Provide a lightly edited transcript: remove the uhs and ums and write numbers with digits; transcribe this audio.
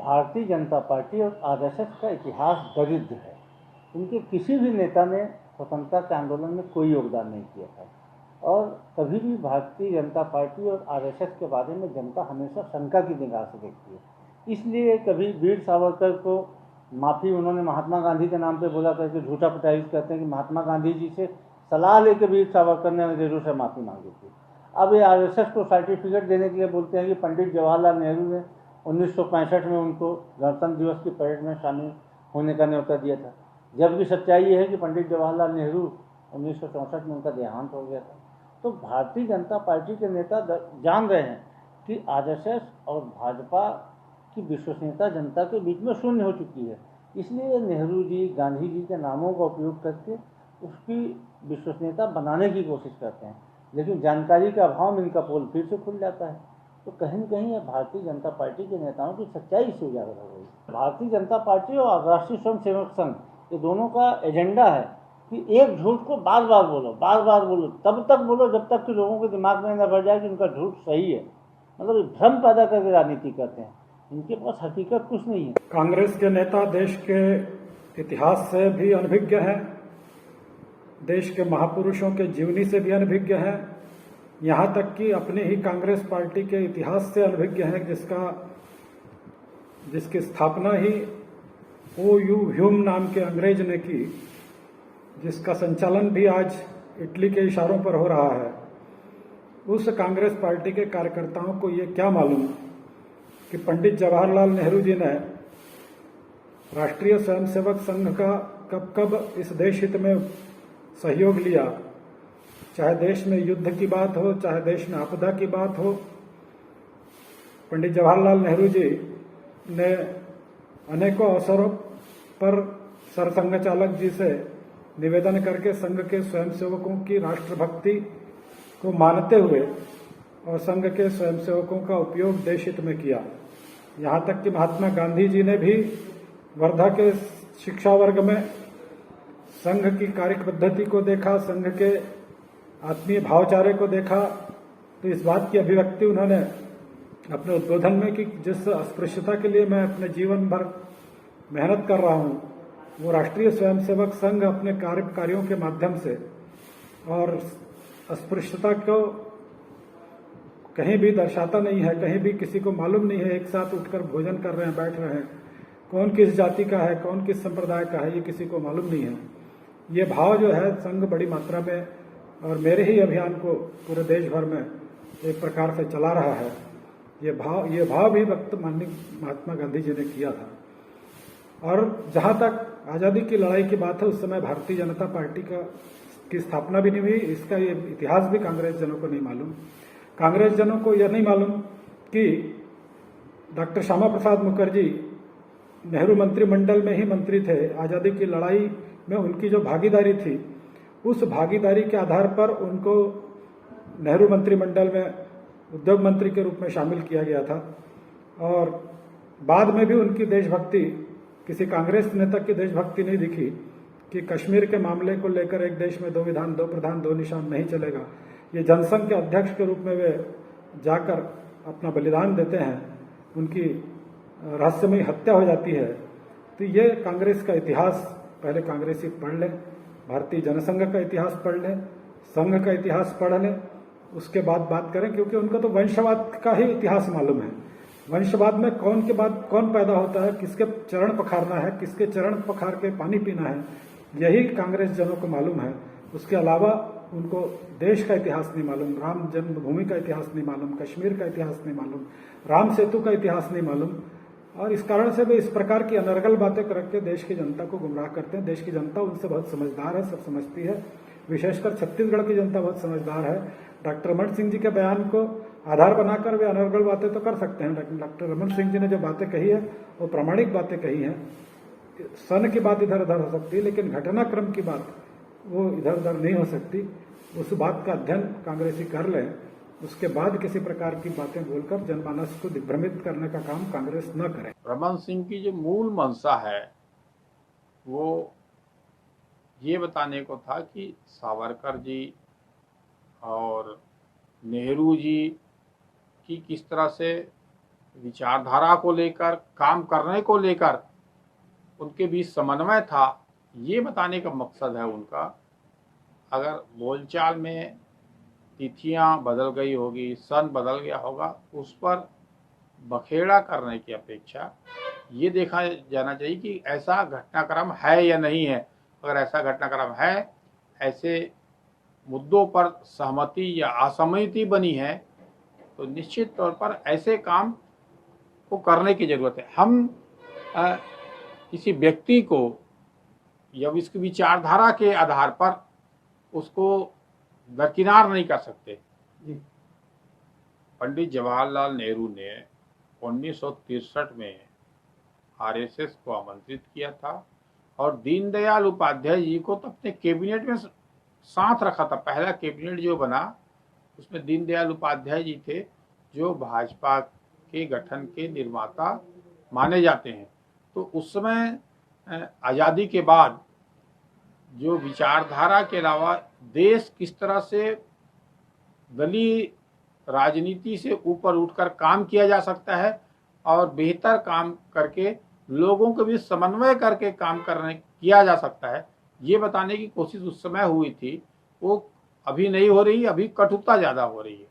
Bharatiya Janata party और RSS का इतिहास दरिद्र है। इनके किसी भी नेता ने स्वतंत्रता के आंदोलन में कोई योगदान नहीं किया था और कभी भी भारतीय जनता पार्टी और आरएसएस के बारे में जनता हमेशा शंका की निगाह से देखती है। इसलिए कभी वीर सावरकर को माफ़ी उन्होंने महात्मा गांधी के नाम पे बोला करके झूठा प्रचारित करते हैं कि महात्मा गांधी जी से सलाह लेकर वीर सावरकर ने नेहरू से माफ़ी मांगी थी। अब ये आरएसएस को सर्टिफिकेट देने के लिए बोलते हैं कि पंडित जवाहरलाल नेहरू ने 1965 में उनको गणतंत्र दिवस की परेड में शामिल होने का न्योता दिया था, जबकि सच्चाई ये है कि पंडित जवाहरलाल नेहरू 1964 में उनका देहांत हो गया था। तो भारतीय जनता पार्टी के नेता जान रहे हैं कि आरएसएस और भाजपा की विश्वसनीयता जनता के बीच में शून्य हो चुकी है, इसलिए नेहरू जी गांधी जी के नामों का उपयोग करके उसकी विश्वसनीयता बनाने की कोशिश करते हैं, लेकिन जानकारी के अभाव में इनका पोल फिर से खुल जाता है। तो कहीं न कहीं यह भारतीय जनता पार्टी के नेताओं की सच्चाई से उजागर हो गई। भारतीय जनता पार्टी और राष्ट्रीय स्वयं सेवक संघ ये दोनों का एजेंडा है कि एक झूठ को बार बार बोलो, तब तक बोलो जब तक कि लोगों के दिमाग में न भर जाए कि उनका झूठ सही है। मतलब भ्रम पैदा करके राजनीति करते हैं, इनके पास हकीकत कुछ नहीं है। कांग्रेस के नेता देश के इतिहास से भी अनभिज्ञ हैं, देश के महापुरुषों के जीवनी से भी अनभिज्ञ हैं, यहाँ तक कि अपनी ही कांग्रेस पार्टी के इतिहास से अनभिज्ञ हैं, जिसकी स्थापना ही O.U. ह्यूम नाम के अंग्रेज ने की, जिसका संचालन भी आज इटली के इशारों पर हो रहा है। उस कांग्रेस पार्टी के कार्यकर्ताओं को ये क्या मालूम कि पंडित जवाहरलाल नेहरू जी ने राष्ट्रीय स्वयंसेवक संघ का कब कब इस देश हित में सहयोग लिया, चाहे देश में युद्ध की बात हो, चाहे देश में आपदा की बात हो। पंडित जवाहरलाल नेहरू जी ने अनेकों अवसरों पर सरसंघ चालक जी से निवेदन करके संघ के स्वयंसेवकों की राष्ट्रभक्ति को मानते हुए और संघ के स्वयंसेवकों का उपयोग देश हित में किया। यहाँ तक कि महात्मा गांधी जी ने भी वर्धा के शिक्षा वर्ग में संघ की कार्य पद्धति को देखा, संघ के आत्मीय भावचारे को देखा, तो इस बात की अभिव्यक्ति उन्होंने अपने उद्बोधन में कि जिस अस्पृश्यता के लिए मैं अपने जीवन भर मेहनत कर रहा हूँ, वो राष्ट्रीय स्वयंसेवक संघ अपने कार्यों के माध्यम से और अस्पृश्यता को कहीं भी दर्शाता नहीं है, कहीं भी किसी को मालूम नहीं है। एक साथ उठकर भोजन कर रहे हैं, बैठ रहे हैं, कौन किस जाति का है, कौन किस संप्रदाय का है, ये किसी को मालूम नहीं है। ये भाव जो है संघ बड़ी मात्रा में और मेरे ही अभियान को पूरे देश भर में एक प्रकार से चला रहा है। ये भाव भी वक्त माननीय महात्मा गांधी जी ने किया था। और जहां तक आज़ादी की लड़ाई की बात है, उस समय भारतीय जनता पार्टी की स्थापना भी नहीं हुई, इसका ये इतिहास भी कांग्रेस जनों को नहीं मालूम। कांग्रेस जनों को यह नहीं मालूम कि डॉक्टर श्यामा प्रसाद मुखर्जी नेहरू मंत्रिमंडल में ही मंत्री थे। आज़ादी की लड़ाई में उनकी जो भागीदारी थी, उस भागीदारी के आधार पर उनको नेहरू मंत्रिमंडल में उद्योग मंत्री के रूप में शामिल किया गया था। और बाद में भी उनकी देशभक्ति, किसी कांग्रेस नेता की देशभक्ति नहीं दिखी कि कश्मीर के मामले को लेकर एक देश में 2 विधान 2 प्रधान 2 निशान नहीं चलेगा। ये जनसंघ के अध्यक्ष के रूप में वे जाकर अपना बलिदान देते हैं, उनकी रहस्यमयी हत्या हो जाती है। तो ये कांग्रेस का इतिहास पहले कांग्रेसी पढ़ लें, भारतीय जनसंघ का इतिहास पढ़ लें, संघ का इतिहास पढ़ लें, उसके बाद बात करें, क्योंकि उनको तो वंशवाद का ही इतिहास मालूम है। वंशवाद में कौन के बाद कौन पैदा होता है, किसके चरण पखारना है, किसके चरण पखार के पानी पीना है, यही कांग्रेस जनों को मालूम है। उसके अलावा उनको देश का इतिहास नहीं मालूम, राम जन्मभूमि का इतिहास नहीं मालूम, कश्मीर का इतिहास नहीं मालूम, राम सेतु का इतिहास नहीं मालूम। और इस कारण से वे इस प्रकार की अनर्गल बातें करके देश की जनता को गुमराह करते हैं। देश की जनता उनसे बहुत समझदार है, सब समझती है, विशेषकर छत्तीसगढ़ की जनता बहुत समझदार है। डॉक्टर रमन सिंह जी के बयान को आधार बनाकर वे अनर्गल बातें तो कर सकते हैं, लेकिन डॉक्टर रमन सिंह जी ने जो बातें कही है वो प्रामाणिक बातें कही हैं। सन की बात इधर उधर हो सकती है, लेकिन घटनाक्रम की बात वो इधर उधर नहीं हो सकती। उस बात का अध्ययन कांग्रेसी कर लें, उसके बाद किसी प्रकार की बातें बोलकर जनमानस को दिग्भ्रमित करने का काम कांग्रेस न करे। रमन सिंह की जो मूल मंशा है वो ये बताने को था कि सावरकर जी और नेहरू जी की किस तरह से विचारधारा को लेकर, काम करने को लेकर उनके बीच समन्वय था, ये बताने का मकसद है उनका। अगर बोलचाल में तिथियां बदल गई होगी, सन बदल गया होगा, उस पर बखेड़ा करने की अपेक्षा ये देखा जाना चाहिए कि ऐसा घटनाक्रम है या नहीं है। अगर ऐसा घटनाक्रम है, ऐसे मुद्दों पर सहमति या असहमति बनी है, तो निश्चित तौर पर ऐसे काम को करने की जरूरत है। हम किसी व्यक्ति को या उसकी विचारधारा के आधार पर उसको दरकिनार नहीं कर सकते। पंडित जवाहरलाल नेहरू ने 1963 में आरएसएस को आमंत्रित किया था और दीनदयाल उपाध्याय जी को तो अपने कैबिनेट में साथ रखा था। पहला कैबिनेट जो बना उसमें दीनदयाल उपाध्याय जी थे, जो भाजपा के गठन के निर्माता माने जाते हैं। तो उस समय आज़ादी के बाद जो विचारधारा के अलावा देश किस तरह से दलीय राजनीति से ऊपर उठकर काम किया जा सकता है और बेहतर काम करके लोगों के बीच समन्वय करके काम किया जा सकता है, ये बताने की कोशिश उस समय हुई थी। वो अभी नहीं हो रही, अभी कठोरता ज़्यादा हो रही है।